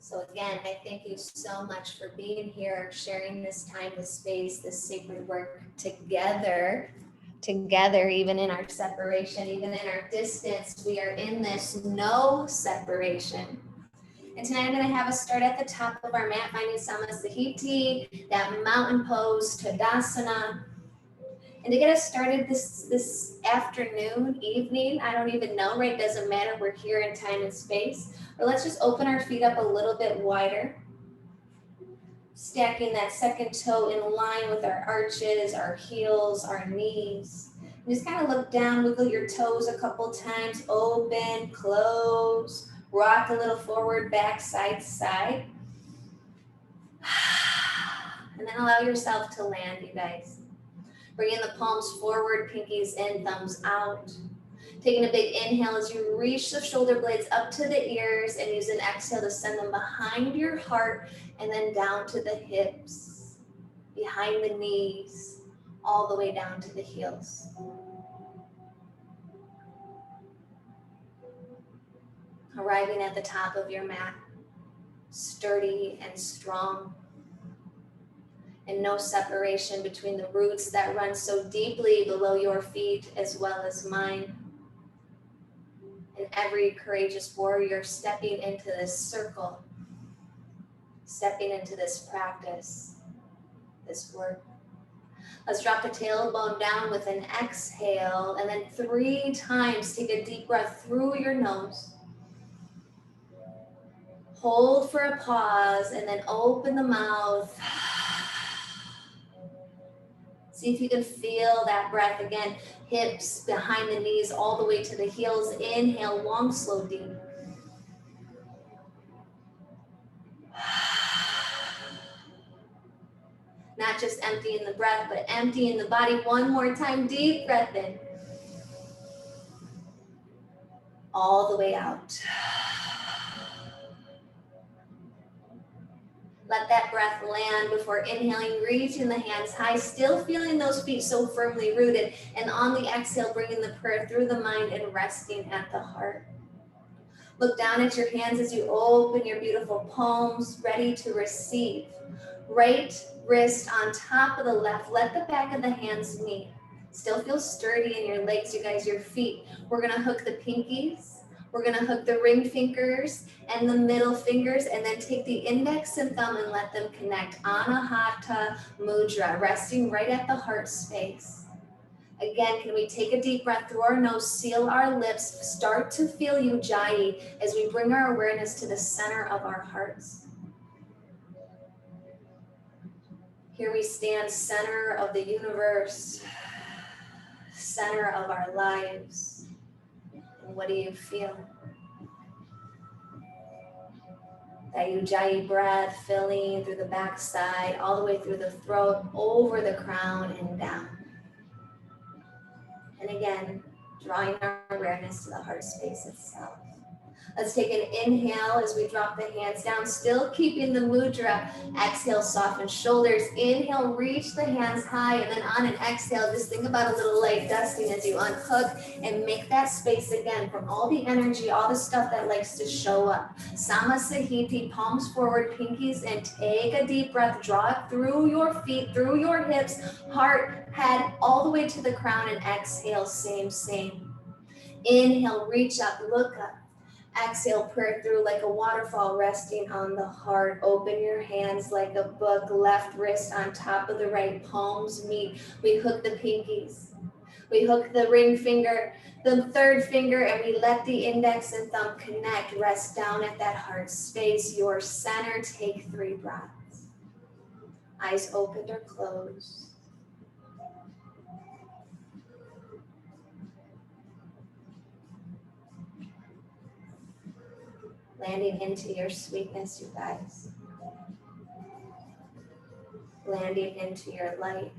So again, I thank you so much for being here, sharing this time, this space, this sacred work together, even in our separation, even in our distance. We are in this no separation. And tonight I'm going to have us start at the top of our mat, finding Samasthiti, that mountain pose, Tadasana. And to get us started this afternoon, evening, I don't even know, right? Doesn't matter. We're here in time and space. But let's just open our feet up a little bit wider. Stacking that second toe in line with our arches, our heels, our knees. And just kind of look down, wiggle your toes a couple times. Open, close, rock a little forward, back, side to side. And then allow yourself to land, you guys. Bringing the palms forward, pinkies in, thumbs out. Taking a big inhale as you reach the shoulder blades up to the ears and use an exhale to send them behind your heart and then down to the hips, behind the knees, all the way down to the heels. Arriving at the top of your mat, sturdy and strong. And no separation between the roots that run so deeply below your feet as well as mine. And every courageous warrior stepping into this circle, stepping into this practice, this work. Let's drop the tailbone down with an exhale, and then 3 times take a deep breath through your nose. Hold for a pause, and then open the mouth. See if you can feel that breath again. Hips behind the knees, all the way to the heels. Inhale, long, slow, deep. Not just emptying the breath, but emptying the body. One more time, deep breath in. All the way out. Let that breath land before inhaling, reaching the hands high, still feeling those feet so firmly rooted. And on the exhale, bringing the prayer through the mind and resting at the heart. Look down at your hands as you open your beautiful palms, ready to receive. Right wrist on top of the left. Let the back of the hands meet. Still feel sturdy in your legs, you guys, your feet. We're going to hook the pinkies. We're going to hook the ring fingers and the middle fingers, and then take the index and thumb and let them connect. Anahata Mudra, resting right at the heart space. Again, can we take a deep breath through our nose, seal our lips, start to feel Ujjayi as we bring our awareness to the center of our hearts. Here we stand, center of the universe, center of our lives. And what do you feel? That Ujjayi breath filling through the backside, all the way through the throat, over the crown and down. And again, drawing our awareness to the heart space itself. Let's take an inhale as we drop the hands down, still keeping the mudra. Exhale, soften shoulders. Inhale, reach the hands high, and then on an exhale, just think about a little light dusting as you unhook and make that space again from all the energy, all the stuff that likes to show up. Samasthiti, palms forward, pinkies in. Take a deep breath, draw it through your feet, through your hips, heart, head, all the way to the crown, and exhale, same. Inhale, reach up, look up. Exhale, prayer through like a waterfall, resting on the heart. Open your hands like a book, left wrist on top of the right, palms meet. We hook the pinkies. We hook the ring finger, the third finger, and we let the index and thumb connect. Rest down at that heart space, your center. Take 3 breaths. Eyes opened or closed. Landing into your sweetness, you guys. Landing into your light.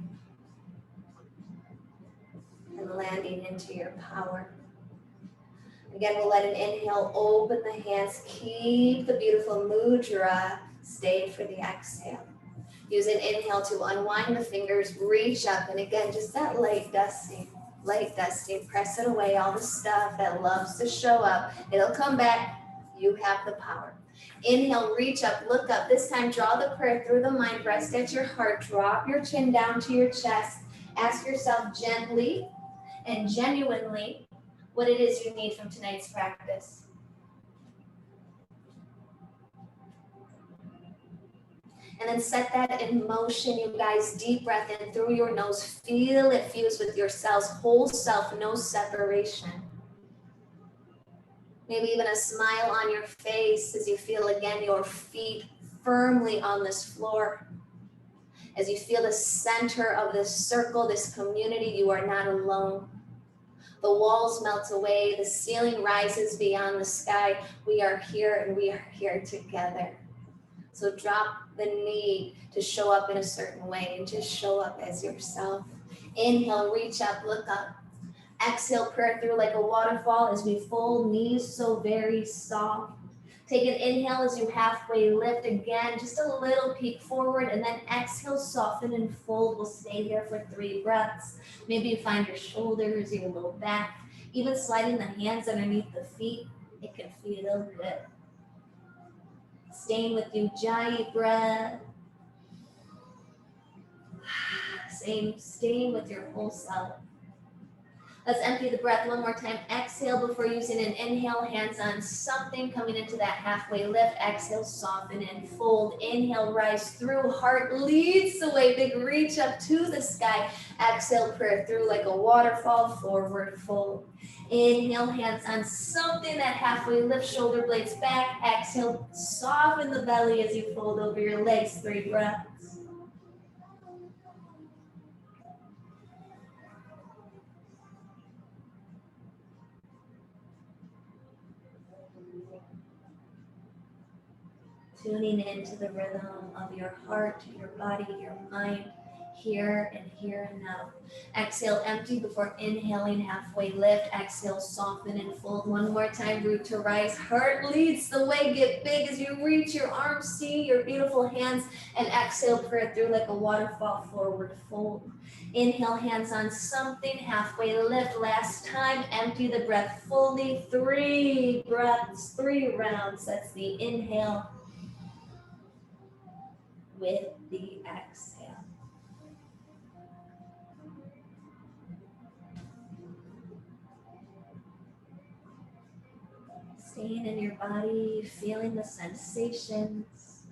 And landing into your power. Again, we'll let an inhale open the hands. Keep the beautiful mudra. Stay for the exhale. Use an inhale to unwind the fingers, reach up, and again, just that light dusting. Press it away, all the stuff that loves to show up. It'll come back. You have the power. Inhale, reach up, look up. This time, draw the prayer through the mind, rest at your heart, drop your chin down to your chest. Ask yourself gently and genuinely what it is you need from tonight's practice. And then set that in motion, you guys. Deep breath in through your nose. Feel it fuse with your cells. Whole self, no separation. Maybe even a smile on your face as you feel again your feet firmly on this floor. As you feel the center of this circle, this community, you are not alone. The walls melt away. The ceiling rises beyond the sky. We are here and we are here together. So drop the need to show up in a certain way and just show up as yourself. Inhale, reach up, look up. Exhale, prayer through like a waterfall as we fold, knees so very soft. Take an inhale as you halfway lift again, just a little peek forward, and then exhale, soften and fold. We'll stay here for 3 breaths. Maybe you find your shoulders, your low back, even sliding the hands underneath the feet. It can feel good. Staying with you, giant breath. Staying with your whole self. Let's empty the breath one more time. Exhale before using an inhale, hands on something, coming into that halfway lift. Exhale, soften and fold. Inhale, rise through. Heart leads the way. Big reach up to the sky. Exhale, prayer through like a waterfall. Forward fold. Inhale, hands on something, that halfway lift. Shoulder blades back. Exhale, soften the belly as you fold over your legs. 3 breaths. Tuning into the rhythm of your heart, your body, your mind, here and now. Exhale, empty before inhaling, halfway lift. Exhale, soften and fold. One more time, root to rise. Heart leads the way. Get big as you reach your arms, see your beautiful hands, and exhale, prayer through like a waterfall, forward fold. Inhale, hands on something, halfway lift. Last time, empty the breath fully. 3 breaths, 3 rounds. That's the inhale with the exhale. Staying in your body, feeling the sensations,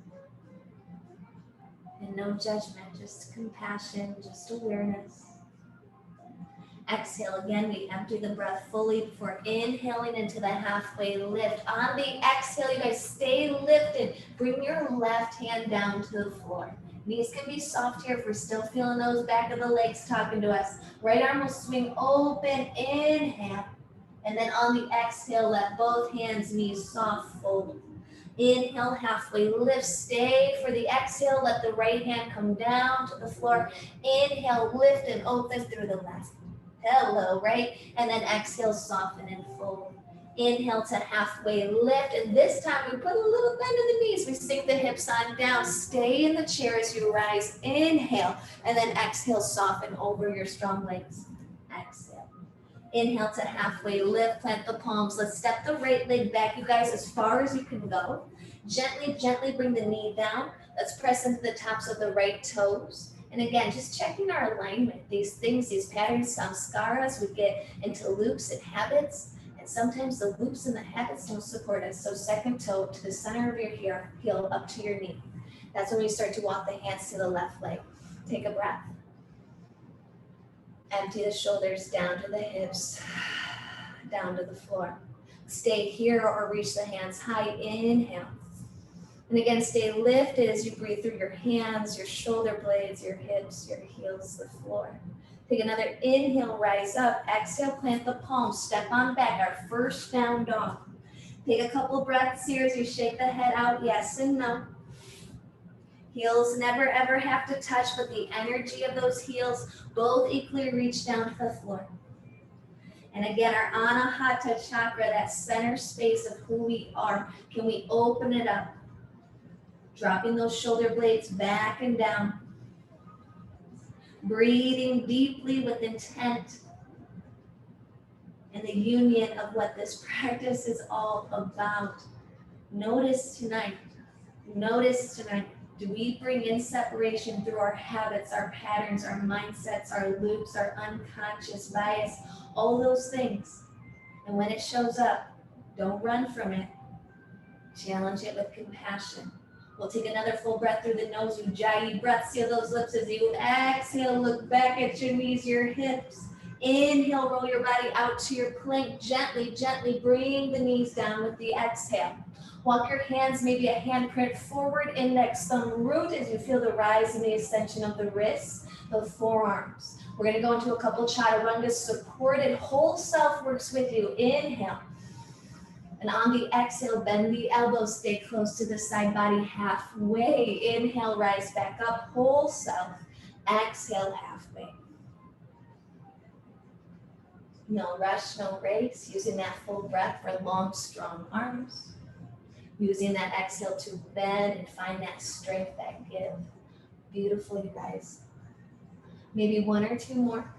and no judgment, just compassion, just awareness. Exhale again, we empty the breath fully before inhaling into the halfway lift. On the exhale, you guys stay lifted. Bring your left hand down to the floor. Knees can be soft here if we're still feeling those back of the legs talking to us. Right arm will swing open, inhale. And then on the exhale, let both hands, knees soft, fold. Inhale, halfway lift, stay for the exhale. Let the right hand come down to the floor. Inhale, lift and open through the left. Hello, right? And then exhale, soften and fold. Inhale to halfway lift. And this time we put a little bend in the knees. We sink the hips on down. Stay in the chair as you rise. Inhale. And then exhale, soften over your strong legs. Exhale. Inhale to halfway lift. Plant the palms. Let's step the right leg back, you guys, as far as you can go. Gently, gently bring the knee down. Let's press into the tops of the right toes. And again, just checking our alignment. These things, these patterns, samskaras, we get into loops and habits. And sometimes the loops and the habits don't support us. So second toe to the center of your heel, up to your knee. That's when we start to walk the hands to the left leg. Take a breath. Empty the shoulders down to the hips, down to the floor. Stay here or reach the hands high. Inhale. And again, stay lifted as you breathe through your hands, your shoulder blades, your hips, your heels, the floor. Take another inhale, rise up. Exhale, plant the palms, step on back, our first down dog. Take a couple breaths here as you shake the head out, yes and no. Heels never ever have to touch, but the energy of those heels both equally reach down to the floor. And again, our Anahata chakra, that center space of who we are, can we open it up? Dropping those shoulder blades back and down. Breathing deeply with intent. And the union of what this practice is all about. Notice tonight, do we bring in separation through our habits, our patterns, our mindsets, our loops, our unconscious bias, all those things? And when it shows up, don't run from it. Challenge it with compassion. We'll take another full breath through the nose. Ujjayi breath, seal those lips as you exhale. Look back at your knees, your hips. Inhale, roll your body out to your plank. Gently, gently bring the knees down with the exhale. Walk your hands, maybe a handprint forward, index thumb root as you feel the rise and the ascension of the wrists, the forearms. We're gonna go into a couple chaturangas, supported, whole self works with you. Inhale. And on the exhale, bend the elbows, stay close to the side body halfway. Inhale, rise back up, whole self. Exhale, halfway. No rush, no race. Using that full breath for long, strong arms. Using that exhale to bend and find that strength, that give. Beautiful, you guys. Maybe one or two more.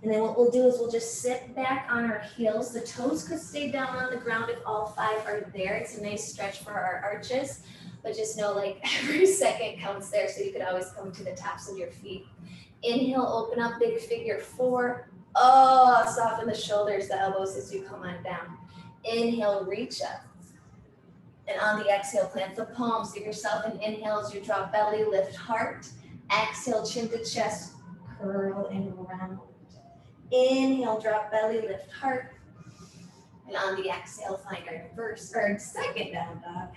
And then what we'll do is we'll just sit back on our heels. The toes could stay down on the ground if all five are there. It's a nice stretch for our arches, but just know like every second counts there, so you could always come to the tops of your feet. Inhale, open up, big figure four. Oh, soften the shoulders, the elbows as you come on down. Inhale, reach up. And on the exhale, plant the palms. Give yourself an inhale as you drop belly, lift heart. Exhale, chin to chest, curl and round. Inhale, drop belly, lift heart. And on the exhale, find our second down dog.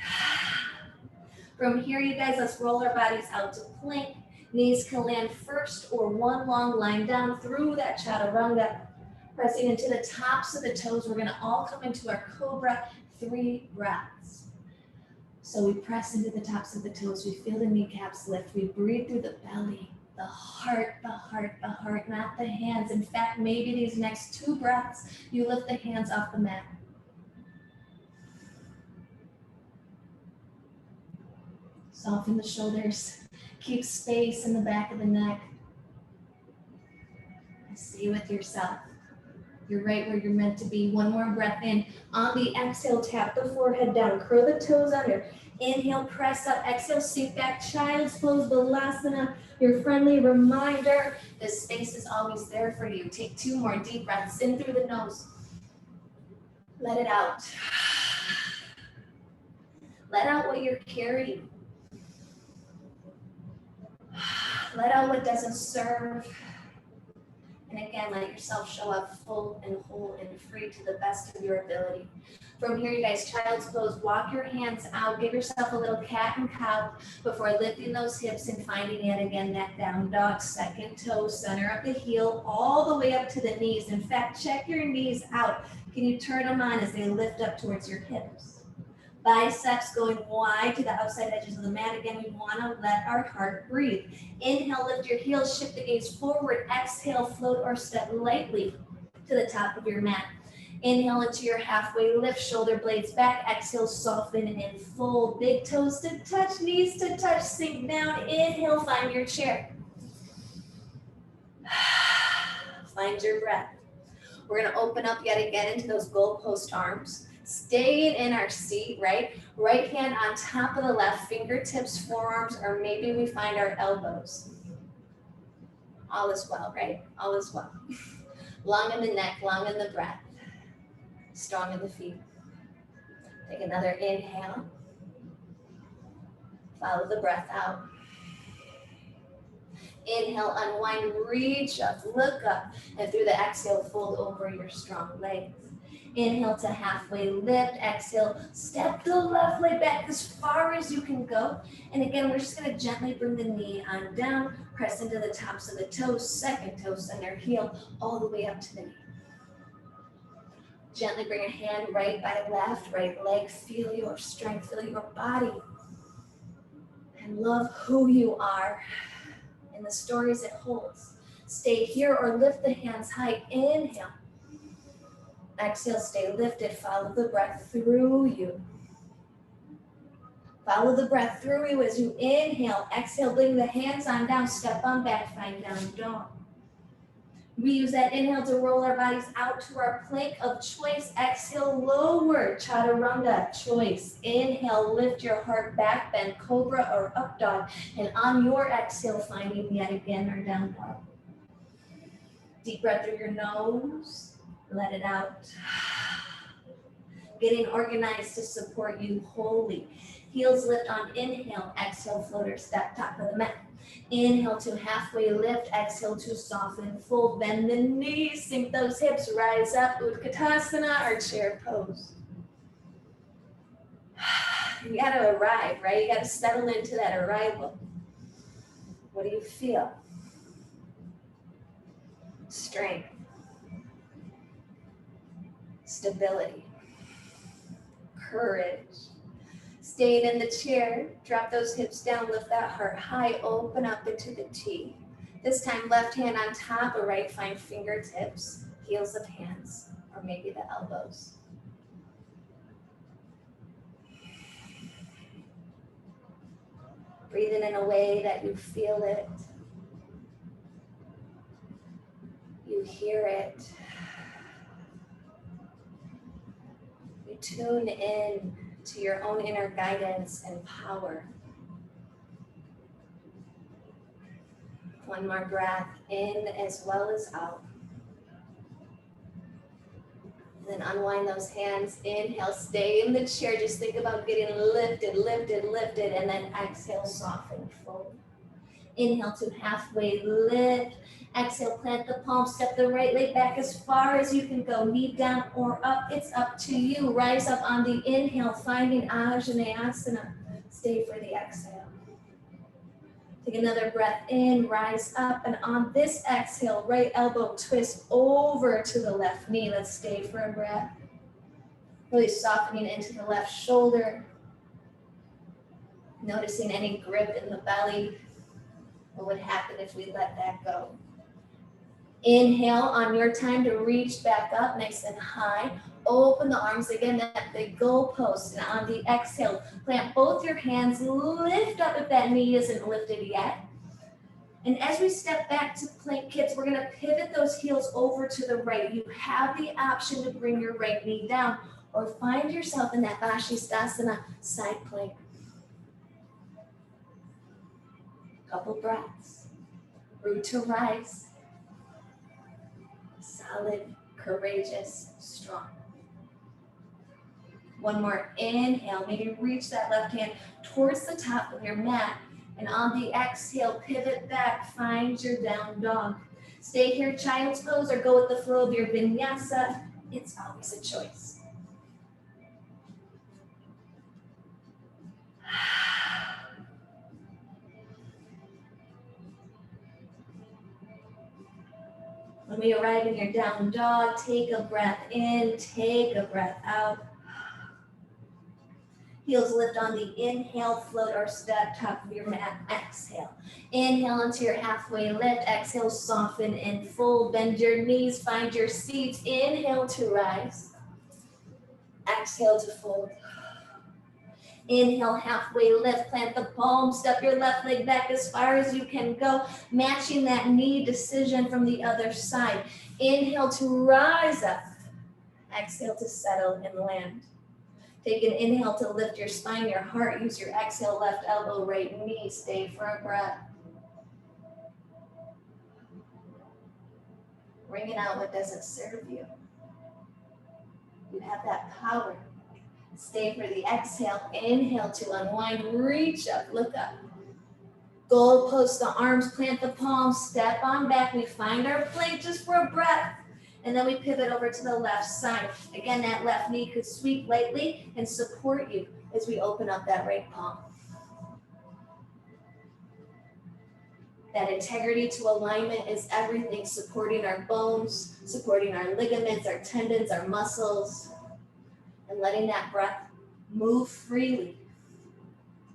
From here, you guys, let's roll our bodies out to plank. Knees can land first or one long line down through that chaturanga. Pressing into the tops of the toes, we're gonna all come into our cobra, 3 breaths. So we press into the tops of the toes, we feel the kneecaps lift, we breathe through the belly, the heart, not the hands. In fact, maybe these next 2 breaths, you lift the hands off the mat. Soften the shoulders. Keep space in the back of the neck. And stay with yourself. You're right where you're meant to be. One more breath in. On the exhale, tap the forehead down. Curl the toes under. Inhale, press up. Exhale, sink back. Child's pose, Balasana. Your friendly reminder. The space is always there for you. Take 2 more deep breaths in through the nose. Let it out. Let out what you're carrying. Let out what doesn't serve. And again, let yourself show up full and whole and free to the best of your ability. From here, you guys, child's pose, walk your hands out, give yourself a little cat and cow before lifting those hips and finding yet again that down dog, second toe, center of the heel, all the way up to the knees. In fact, check your knees out. Can you turn them on as they lift up towards your hips? Biceps going wide to the outside edges of the mat. Again, we want to let our heart breathe. Inhale, lift your heels, shift the gaze forward. Exhale, float or step lightly to the top of your mat. Inhale into your halfway lift, shoulder blades back. Exhale, soften and fold. Big toes to touch, knees to touch, sink down. Inhale, find your chair. Find your breath. We're going to open up yet again into those goalpost arms. Staying in our seat, right? Right hand on top of the left, fingertips, forearms, or maybe we find our elbows. All is well, right? All is well. Long in the neck, long in the breath. Strong in the feet. Take another inhale. Follow the breath out. Inhale, unwind, reach up, look up, and through the exhale, fold over your strong legs. Inhale to halfway lift, exhale, step the left leg back as far as you can go. And again, we're just gonna gently bring the knee on down, press into the tops of the toes, second toe, center heel, all the way up to the knee. Gently bring a hand right by left, right leg, feel your strength, feel your body. And love who you are and the stories it holds. Stay here or lift the hands high, inhale. Exhale, stay lifted, follow the breath through you. Follow the breath through you as you inhale. Exhale, bring the hands on down, step on back, find down dog. We use that inhale to roll our bodies out to our plank of choice. Exhale, lower, chaturanga, choice. Inhale, lift your heart back, bend cobra or up dog. And on your exhale, finding yet again our down dog. Deep breath through your nose, let it out. Getting organized to support you wholly. Heels lift on inhale, exhale, floater step, top of the mat. Inhale to halfway lift, exhale to soften, full bend the knees, sink those hips, rise up, Utkatasana or chair pose. You gotta arrive, right? You gotta settle into that arrival. What do you feel? Strength, stability, courage. Staying in the chair, drop those hips down, lift that heart high, open up into the T. This time, left hand on top or right, find fingertips, heels of hands, or maybe the elbows. Breathing in a way that you feel it, you hear it. You tune in to your own inner guidance and power. One more breath in as well as out. And then unwind those hands. Inhale, stay in the chair. Just think about getting lifted, lifted, lifted, and then exhale, soften, fold. Inhale to halfway lift. Exhale, plant the palm, step the right leg back as far as you can go. Knee down or up, it's up to you. Rise up on the inhale, finding Ajnayasana. Stay for the exhale. Take another breath in, rise up, and on this exhale, right elbow twist over to the left knee. Let's stay for a breath. Really softening into the left shoulder. Noticing any grip in the belly. What would happen if we let that go? Inhale on your time to reach back up nice and high. Open the arms again, that big goalpost. And on the exhale, plant both your hands, lift up if that knee isn't lifted yet. And as we step back to plank, kids, we're gonna pivot those heels over to the right. You have the option to bring your right knee down or find yourself in that Vashisthasana side plank. Couple breaths. Root to rise. Solid, courageous, strong. One more inhale, maybe reach that left hand towards the top of your mat. And on the exhale, pivot back, find your down dog. Stay here, child's pose, or go with the flow of your vinyasa. It's always a choice. When we arrive in your down dog, take a breath in, take a breath out. Heels lift on the inhale, float or step, top of your mat, exhale. Inhale into your halfway lift, exhale, soften and fold. Bend your knees, find your seats. Inhale to rise, exhale to fold. Inhale, halfway lift, plant the palm, step your left leg back as far as you can go, matching that knee decision from the other side. Inhale to rise up, exhale to settle and land. Take an inhale to lift your spine, your heart. Use your exhale, left elbow, right knee. Stay for a breath. Bringing out what doesn't serve you. You have that power. Stay for the exhale. Inhale to unwind. Reach up, look up. Goalpost the arms, plant the palms, step on back. We find our plank just for a breath. And then we pivot over to the left side. Again, that left knee could sweep lightly and support you as we open up that right palm. That integrity to alignment is everything, supporting our bones, supporting our ligaments, our tendons, our muscles, and letting that breath move freely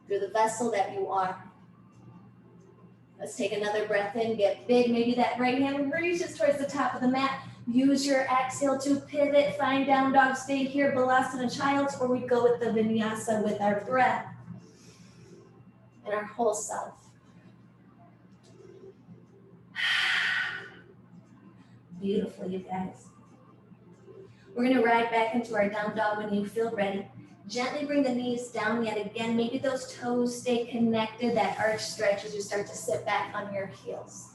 through the vessel that you are. Let's take another breath in, get big. Maybe that right hand reaches towards the top of the mat. Use your exhale to pivot, find down dog, stay here, Balasana Child's, or we go with the Vinyasa with our breath and our whole self. Beautiful, you guys. We're gonna ride back into our down dog when you feel ready. Gently bring the knees down yet again. Maybe those toes stay connected, that arch stretch as you start to sit back on your heels.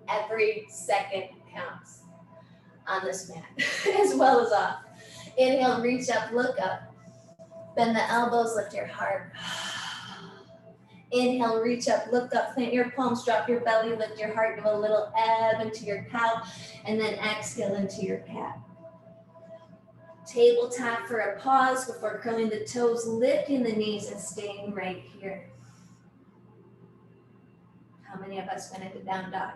Every second counts on this mat, as well as off. Inhale, reach up, look up. Bend the elbows, lift your heart. Inhale, reach up, look up, plant your palms, drop your belly, lift your heart, give a little ebb into your cow, and then exhale into your cat. Tabletop for a pause before curling the toes, lifting the knees and staying right here. How many of us went into down dog?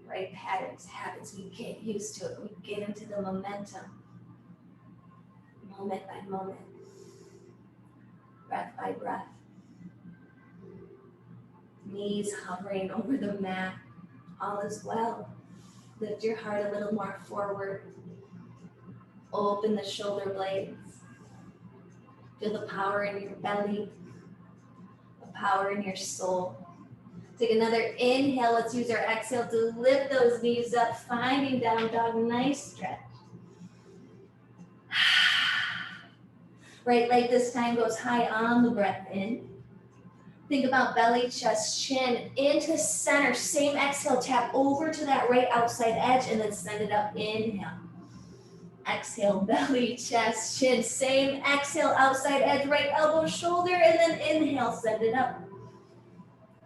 Right, patterns, habits, we get used to it, we get into the momentum, moment by moment, breath by breath. Knees hovering over the mat, all is well. Lift your heart a little more forward. Open the shoulder blades. Feel the power in your belly, the power in your soul. Take another inhale. Let's use our exhale to lift those knees up, finding down dog, nice stretch. Right leg this time goes high on the breath in. Think about belly, chest, chin into center. Same exhale, tap over to that right outside edge and then send it up. Inhale. Exhale, belly, chest, chin. Same exhale, outside edge, right elbow, shoulder, and then inhale, send it up.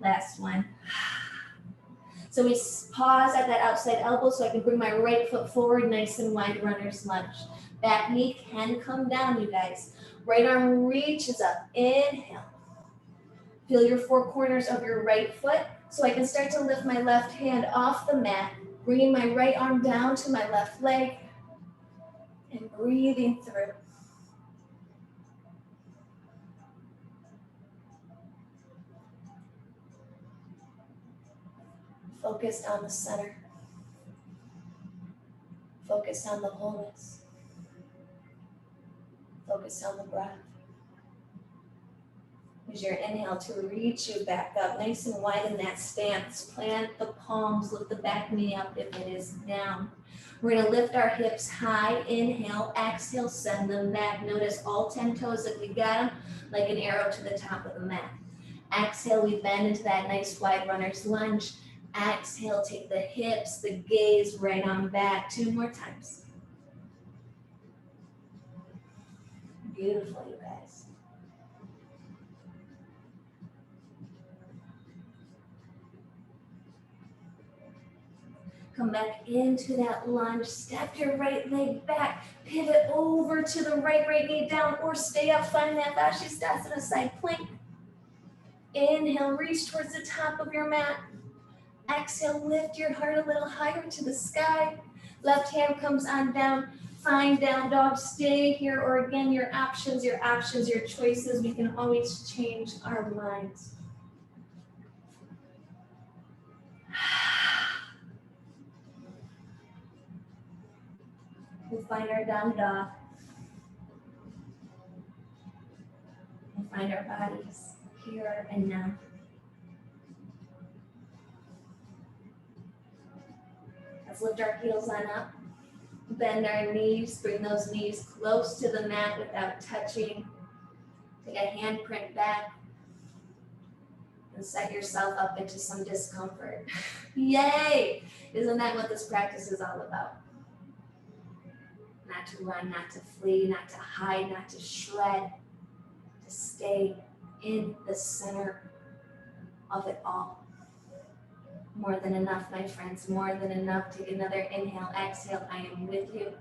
Last one. So we pause at that outside elbow so I can bring my right foot forward, nice and wide, runner's lunge. Back knee can come down, you guys. Right arm reaches up. Inhale. Feel your four corners of your right foot so I can start to lift my left hand off the mat, bringing my right arm down to my left leg and breathing through. Focused on the center. Focused on the wholeness. Focused on the breath. Use your inhale to reach you back up, nice and wide in that stance. Plant the palms, lift the back knee up if it is down. We're gonna lift our hips high, inhale, exhale, send them back. Notice all 10 toes if you got them, like an arrow to the top of the mat. Exhale, we bend into that nice wide runner's lunge. Exhale, take the hips, the gaze right on back. 2 more times. Beautiful, you guys. Come back into that lunge, step your right leg back, pivot over to the right knee down, or stay up, find that Vashisthasana side plank. Inhale, reach towards the top of your mat. Exhale, lift your heart a little higher to the sky. Left hand comes on down, find down dog, stay here, or again, your options, your choices. We can always change our minds. We'll find our down dog. We'll find our bodies here and now. Let's lift our heels on up. Bend our knees, bring those knees close to the mat without touching. Take a handprint back and set yourself up into some discomfort. Yay! Isn't that what this practice is all about? Not to run, not to flee, not to hide, not to shred, to stay in the center of it all. More than enough, my friends, more than enough. Take another inhale, exhale, I am with you.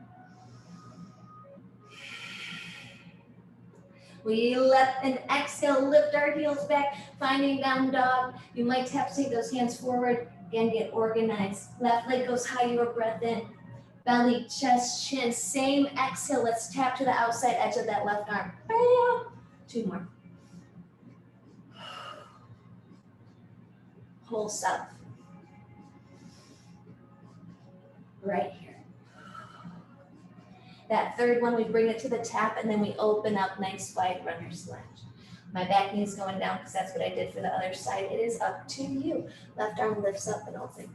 We let an exhale, lift our heels back, finding down dog. You might have to take those hands forward. Again, get organized. Left leg goes high, your breath in. Belly, chest, chin, same exhale. Let's tap to the outside edge of that left arm. Bam. 2 more. Whole self. Right here. That third one, we bring it to the tap and then we open up, nice wide runner's lunge. My back knee is going down because that's what I did for the other side. It is up to you. Left arm lifts up and open.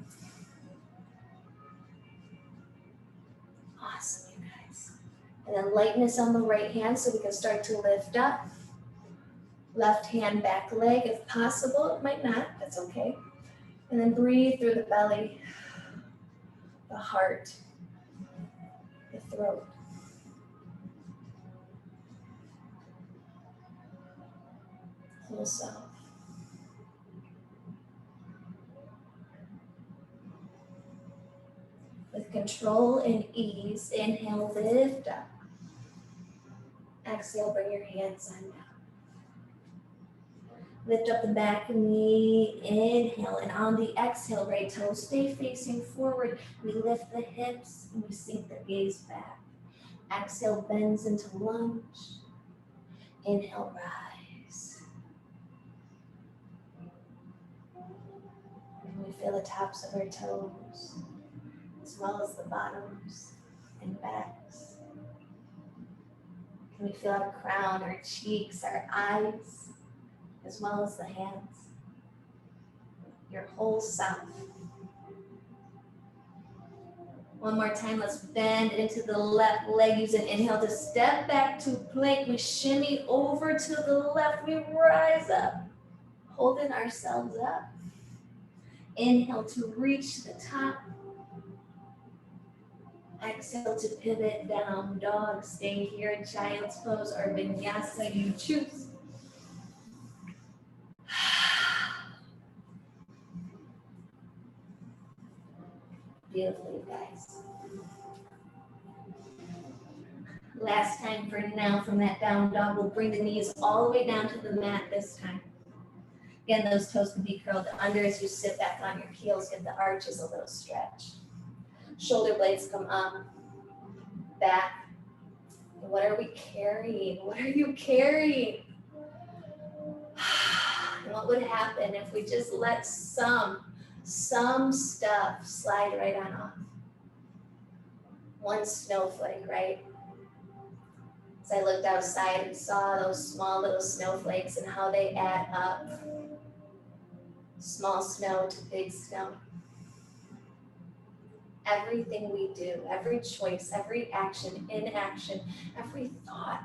And then lightness on the right hand so we can start to lift up. Left hand back leg if possible. It might not, that's okay. And then breathe through the belly, the heart, the throat. Whole self. With control and ease, inhale, lift up. Exhale, bring your hands on down. Lift up the back knee, inhale, and on the exhale, right toes stay facing forward. We lift the hips and we sink the gaze back. Exhale, bends into lunge. Inhale, rise. And we feel the tops of our toes, as well as the bottoms and backs. Can we feel our crown, our cheeks, our eyes, as well as the hands? Your whole self. One more time, let's bend into the left leg. Use an inhale to step back to plank. We shimmy over to the left. We rise up, holding ourselves up. Inhale to reach the top. Exhale to pivot down dog. Stay here in child's pose or vinyasa, you choose. Beautiful, guys. Last time for now from that down dog, we'll bring the knees all the way down to the mat this time. Again, those toes can be curled under as you sit back on your heels, give the arches a little stretch. Shoulder blades come up, back. And what are we carrying? What are you carrying? And what would happen if we just let some stuff slide right on off? One snowflake, right? As I looked outside and saw those small little snowflakes and how they add up. Small snow to big snow. Everything we do, every choice, every action, inaction, every thought,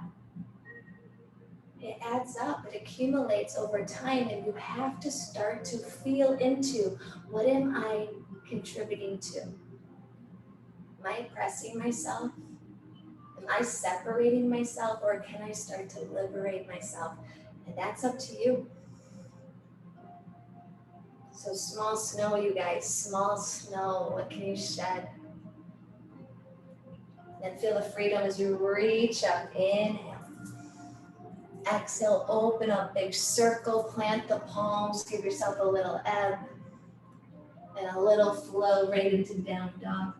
it adds up, it accumulates over time, and you have to start to feel into, what am I contributing to? Am I oppressing myself? Am I separating myself, or can I start to liberate myself? And that's up to you. So small snow, you guys, small snow, what can you shed? Then feel the freedom as you reach up, inhale. Exhale, open up, big circle, plant the palms, give yourself a little ebb and a little flow right into down dog.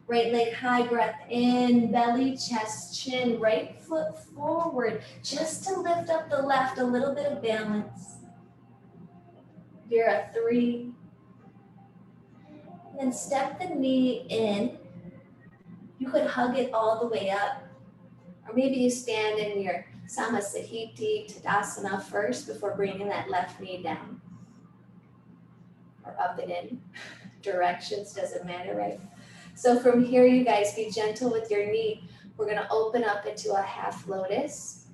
Right leg high, breath in, belly, chest, chin, right foot forward, just to lift up the left, a little bit of balance. You're 3. And then step the knee in. You could hug it all the way up. Or maybe you stand in your Samasahiti Tadasana first before bringing that left knee down. Or up and in. Directions, doesn't matter, right? So from here, you guys, be gentle with your knee. We're going to open up into a half lotus.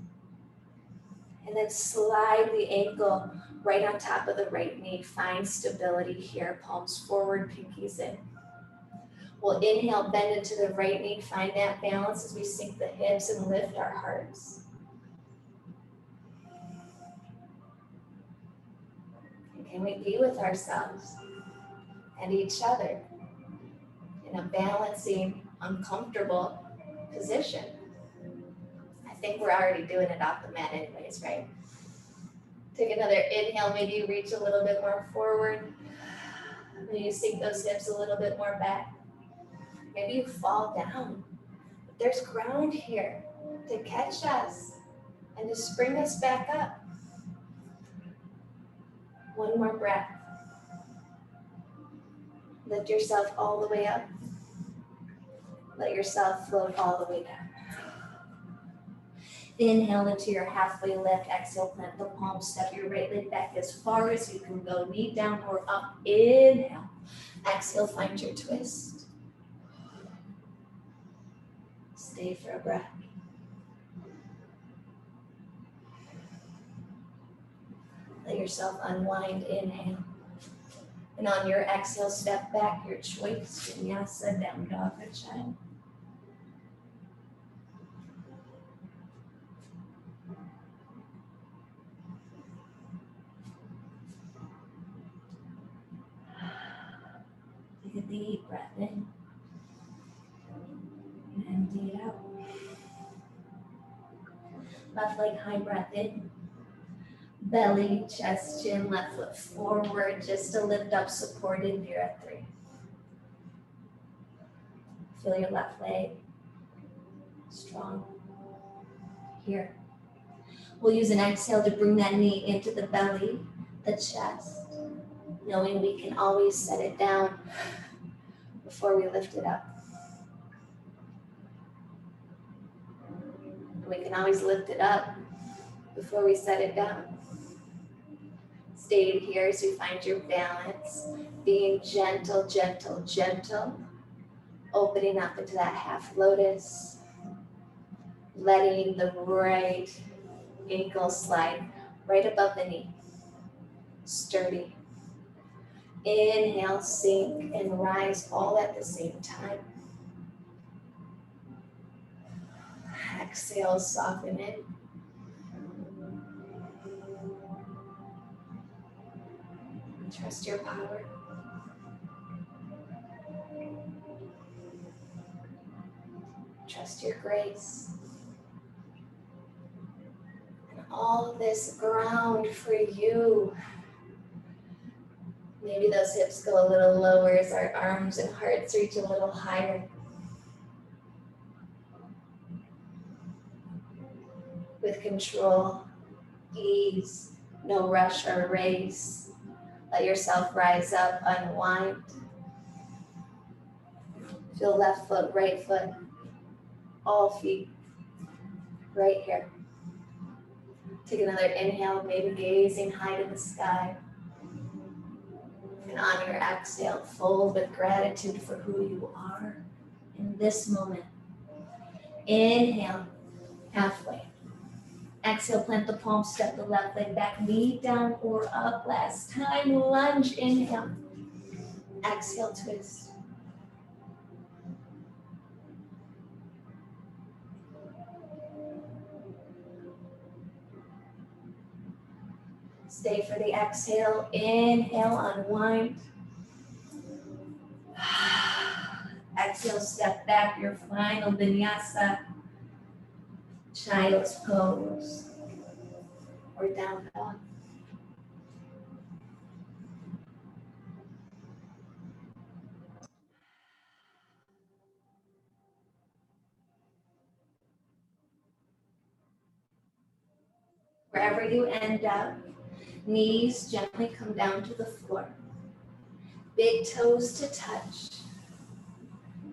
And then slide the ankle right on top of the right knee. Find stability here. Palms forward, pinkies in. We'll inhale, bend into the right knee. Find that balance as we sink the hips and lift our hearts. And can we be with ourselves and each other in a balancing, uncomfortable position? I think we're already doing it off the mat anyways, right? Take another inhale, maybe you reach a little bit more forward. Maybe you sink those hips a little bit more back. Maybe you fall down. But there's ground here to catch us and to spring us back up. One more breath. Lift yourself all the way up. Let yourself float all the way down. Inhale into your halfway lift. Exhale, plant the palms. Step your right leg back as far as you can go. Knee down or up. Inhale. Exhale, find your twist. Stay for a breath. Let yourself unwind, inhale. And on your exhale, step back, your choice, Vinyasa, down dog or child. Take a deep breath in. And empty it out. Left leg high breath in. Belly, chest, chin, left foot forward, just to lift up, supported here at 3. Feel your left leg strong here. We'll use an exhale to bring that knee into the belly, the chest, knowing we can always set it down before we lift it up. We can always lift it up before we set it down. Stay here as you find your balance, being gentle, gentle, gentle, opening up into that half lotus, letting the right ankle slide right above the knee, sturdy. Inhale, sink, and rise all at the same time. Exhale, soften in. Trust your power. Trust your grace. And all this ground for you. Maybe those hips go a little lower as our arms and hearts reach a little higher. With control, ease, no rush or race. Let yourself rise up, unwind. Feel left foot, right foot, all feet, right here. Take another inhale, maybe gazing high to the sky. And on your exhale, fold with gratitude for who you are in this moment. Inhale, halfway. Exhale, plant the palm, step the left leg back, knee down or up. Last time, lunge, inhale. Exhale, twist. Stay for the exhale. Inhale, unwind. Exhale, step back, your final vinyasa. Child's pose or down dog. Wherever you end up, knees gently come down to the floor. Big toes to touch.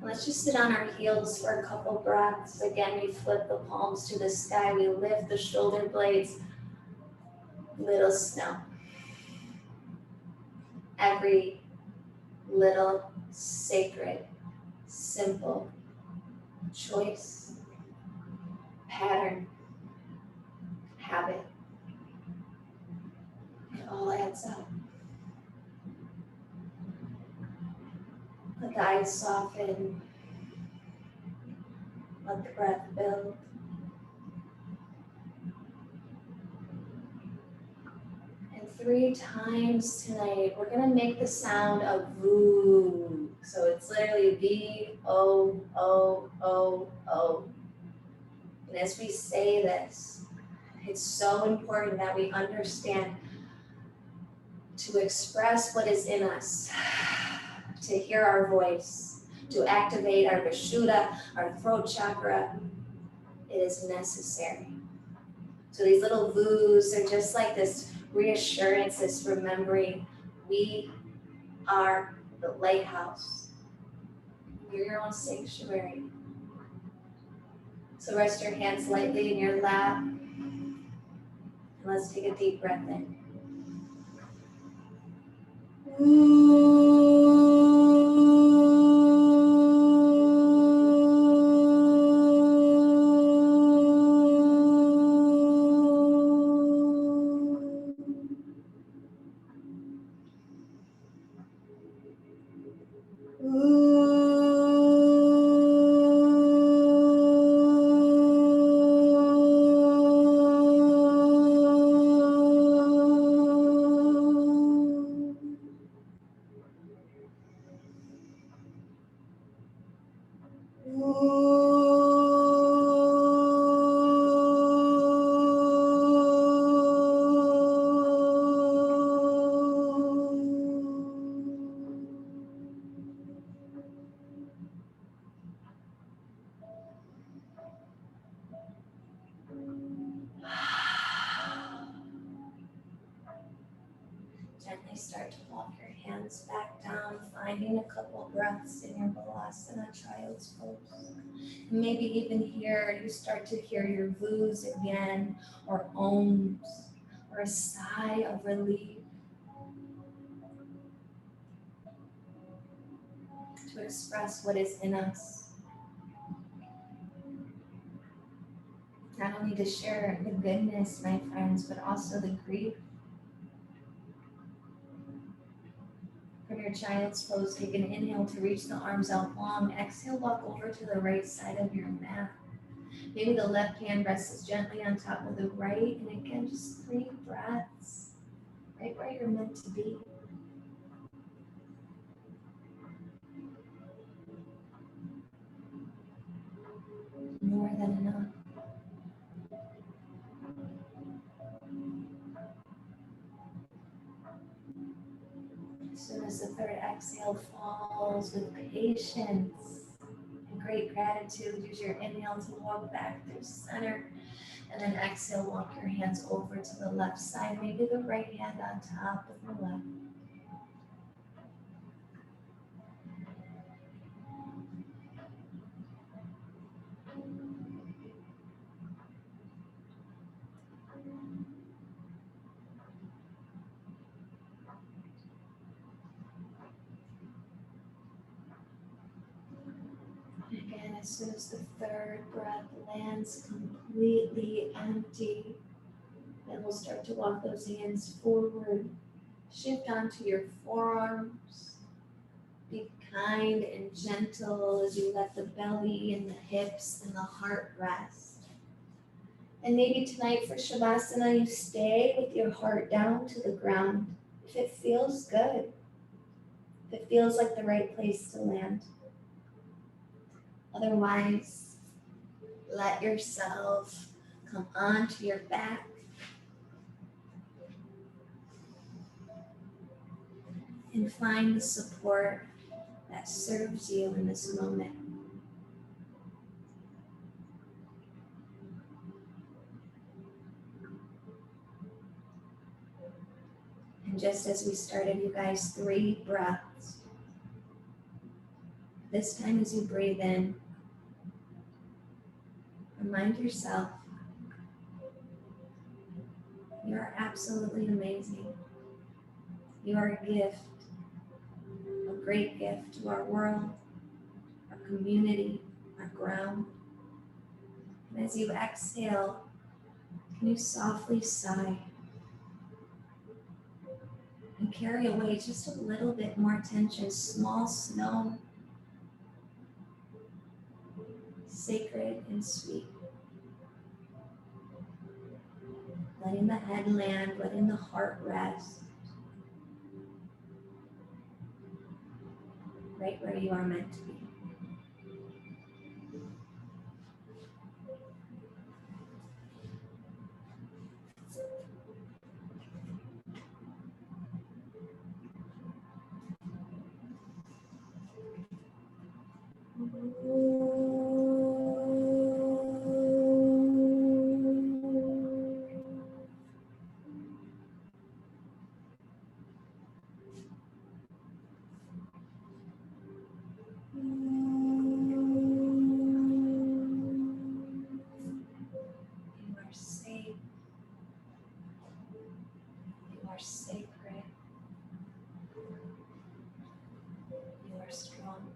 Let's just sit on our heels for a couple breaths. Again, we flip the palms to the sky. We lift the shoulder blades. Little snow. Every little sacred, simple choice, pattern, habit. It all adds up. Let the eyes soften. Let the breath build. And 3 times tonight, we're going to make the sound of voo. So it's literally V-O-O-O-O. And as we say this, it's so important that we understand to express what is in us, to hear our voice, to activate our Vishuddha, our throat chakra. It is necessary. So these little voos are just like this reassurance, this remembering we are the lighthouse. You're your own sanctuary. So rest your hands lightly in your lap. And let's take a deep breath in. Gently start to walk your hands back down, finding a couple breaths in your Vinyasa child's pose. Maybe even here you start to hear your voos again, or ohms, or a sigh of relief to express what is in us. Not only to share the goodness, my friends, but also the grief. From your child's pose, take an inhale to reach the arms out long. Exhale, walk over to the right side of your mat. Maybe the left hand rests gently on top of the right. And again, just 3 breaths, right where you're meant to be. More than enough. As soon as the third exhale falls with patience and great gratitude, use your inhale to walk back through center. And then exhale, walk your hands over to the left side, maybe the right hand on top of the left. And again, as soon as the third breath lands completely empty, then we'll start to walk those hands forward. Shift onto your forearms. Be kind and gentle as you let the belly and the hips and the heart rest. And maybe tonight for Shavasana, you stay with your heart down to the ground. If it feels good, if it feels like the right place to land. Otherwise, let yourself come onto your back. And find the support that serves you in this moment. And just as we started, you guys, 3 breaths. This time as you breathe in, remind yourself you are absolutely amazing. You are a gift, a great gift to our world, our community, our ground. And as you exhale, can you softly sigh and carry away just a little bit more tension, small snow, sacred and sweet. Letting the head land, letting the heart rest, right where you are meant to be. You are safe. You are sacred. You are strong.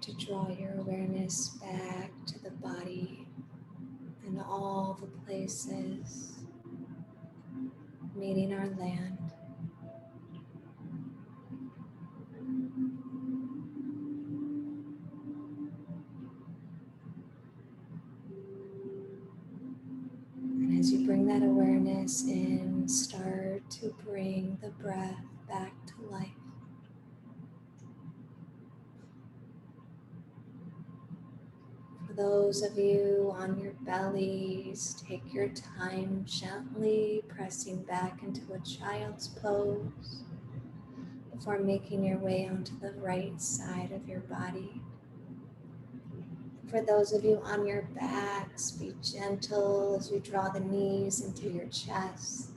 to draw your awareness back to the body and all the places meeting our land. And as you bring that awareness in, start to bring the breath back to life. For those of you on your bellies, take your time gently pressing back into a child's pose before making your way onto the right side of your body. For those of you on your backs, be gentle as you draw the knees into your chest.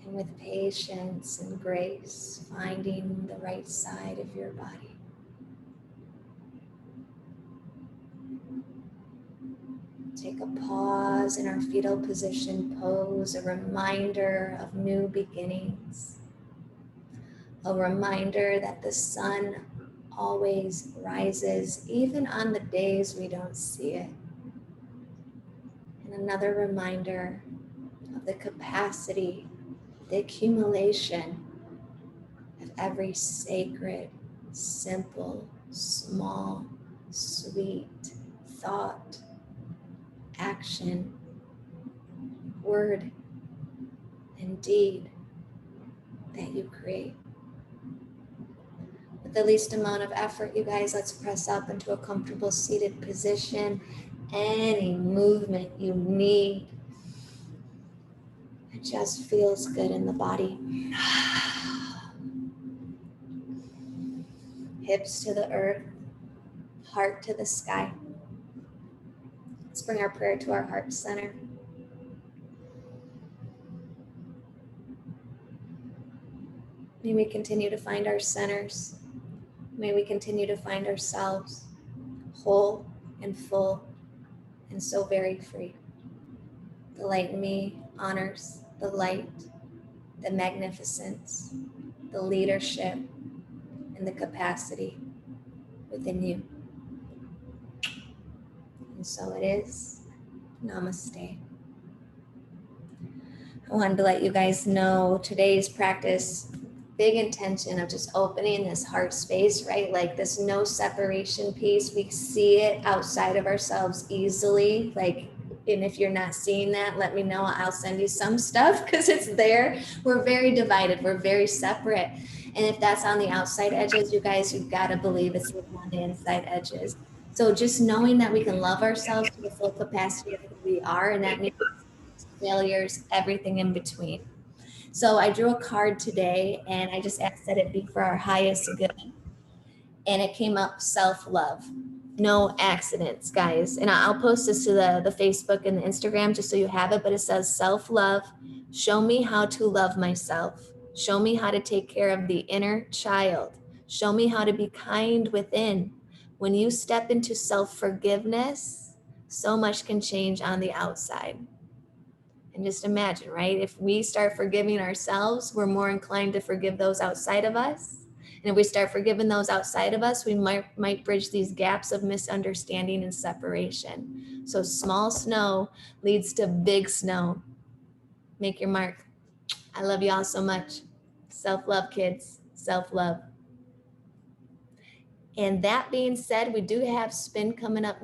And with patience and grace, finding the right side of your body. Take a pause in our fetal position pose, a reminder of new beginnings. A reminder that the sun always rises, even on the days we don't see it. And another reminder of the capacity, the accumulation of every sacred, simple, small, sweet thought, action, word, and deed that you create. With the least amount of effort, you guys, let's press up into a comfortable seated position. Any movement you need, it just feels good in the body. Hips to the earth, heart to the sky. Let's bring our prayer to our heart center. May we continue to find our centers. May we continue to find ourselves whole and full and so very free. The light in me honors the light, the magnificence, the leadership, and the capacity within you. And so it is. Namaste. I wanted to let you guys know today's practice, big intention of just opening this heart space, right? Like this no separation piece. We see it outside of ourselves easily. And if you're not seeing that, let me know. I'll send you some stuff because it's there. We're very divided. We're very separate. And if that's on the outside edges, you guys, you've got to believe it's on the inside edges. So just knowing that we can love ourselves to the full capacity of who we are, and that means failures, everything in between. So I drew a card today and I just asked that it be for our highest good. And it came up self-love. No accidents, guys. And I'll post this to the Facebook and the Instagram just so you have it, but it says self-love. Show me how to love myself. Show me how to take care of the inner child. Show me how to be kind within. When you step into self-forgiveness, so much can change on the outside. And just imagine, right? If we start forgiving ourselves, we're more inclined to forgive those outside of us. And if we start forgiving those outside of us, we might bridge these gaps of misunderstanding and separation. So small snow leads to big snow. Make your mark. I love y'all so much. Self-love, kids. Self-love. And that being said, we do have spin coming up next.